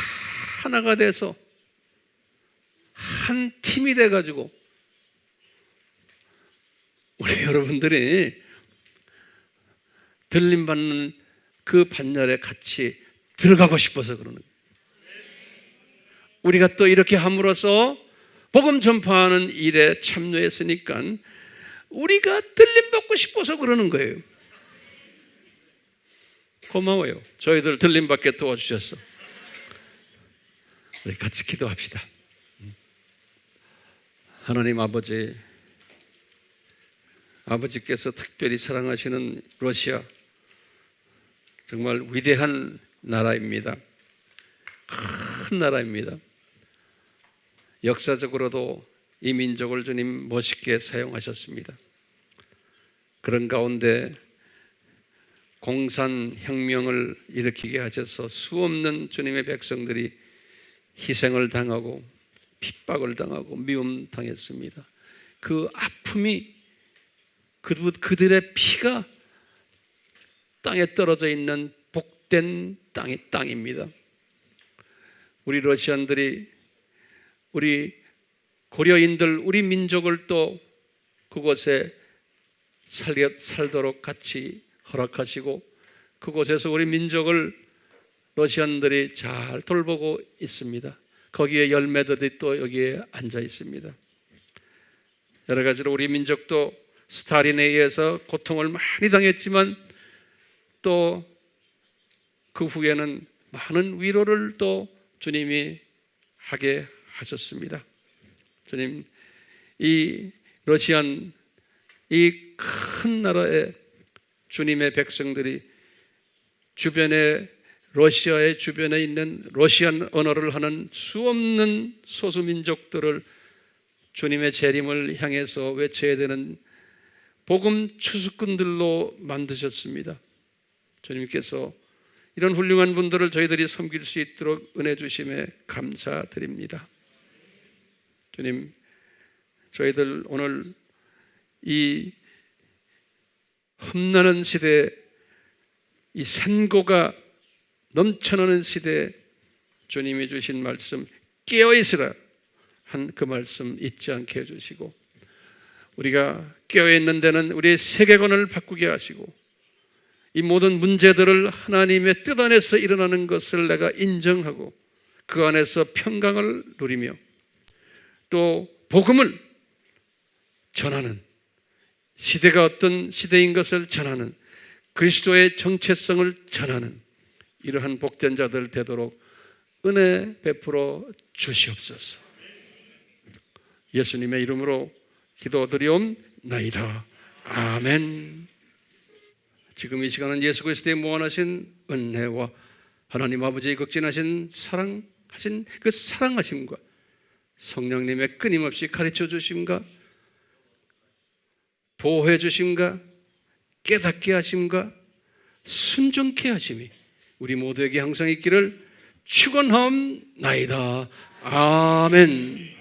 하나가 돼서 한 팀이 돼가지고 우리 여러분들이 들림받는 그 반열에 같이 들어가고 싶어서 그러는 거예요. 우리가 또 이렇게 함으로써 복음 전파하는 일에 참여했으니까 우리가 들림받고 싶어서 그러는 거예요. 고마워요. 저희들 들림받게 도와주셔서. 우리 같이 기도합시다. 하나님 아버지께서 특별히 사랑하시는 러시아, 정말 위대한 나라입니다. 큰 나라입니다. 역사적으로도 이 민족을 주님 멋있게 사용하셨습니다. 그런 가운데 공산혁명을 일으키게 하셔서 수없는 주님의 백성들이 희생을 당하고 핍박을 당하고 미움당했습니다. 그 아픔이 그들의 피가 땅에 떨어져 있는 복된 땅입니다. 우리 러시안들이 우리 고려인들 우리 민족을 또 그곳에 살도록 같이 허락하시고 그곳에서 우리 민족을 러시안들이 잘 돌보고 있습니다. 거기에 열매들이 또 여기에 앉아 있습니다. 여러 가지로 우리 민족도 스탈린에 의해서 고통을 많이 당했지만 또 그 후에는 많은 위로를 또 주님이 하게 하셨습니다. 주님, 이 러시안 이 큰 나라의 주님의 백성들이 주변에 러시아의 주변에 있는 러시안 언어를 하는 수없는 소수민족들을 주님의 재림을 향해서 외쳐야 되는 복음 추수꾼들로 만드셨습니다. 주님께서 이런 훌륭한 분들을 저희들이 섬길 수 있도록 은혜 주심에 감사드립니다. 주님, 저희들 오늘 이 험난한 시대, 이 산고가 넘쳐나는 시대에 주님이 주신 말씀 깨어있으라 한 그 말씀 잊지 않게 해주시고 우리가 깨어있는 데는 우리의 세계관을 바꾸게 하시고 이 모든 문제들을 하나님의 뜻 안에서 일어나는 것을 내가 인정하고 그 안에서 평강을 누리며 또 복음을 전하는 시대가 어떤 시대인 것을 전하는 그리스도의 정체성을 전하는 이러한 복된 자들 되도록 은혜 베풀어 주시옵소서. 예수님의 이름으로 기도드리옵나이다. 아멘. 지금 이 시간은 예수 그리스도의 무한하신 은혜와 하나님 아버지의 극진하신 사랑하신 그 사랑하심과 성령님의 끊임없이 가르쳐 주심과 보호해 주심과 깨닫게 하심과 순종케 하심이 우리 모두에게 항상 있기를 축원하옵나이다. 아멘.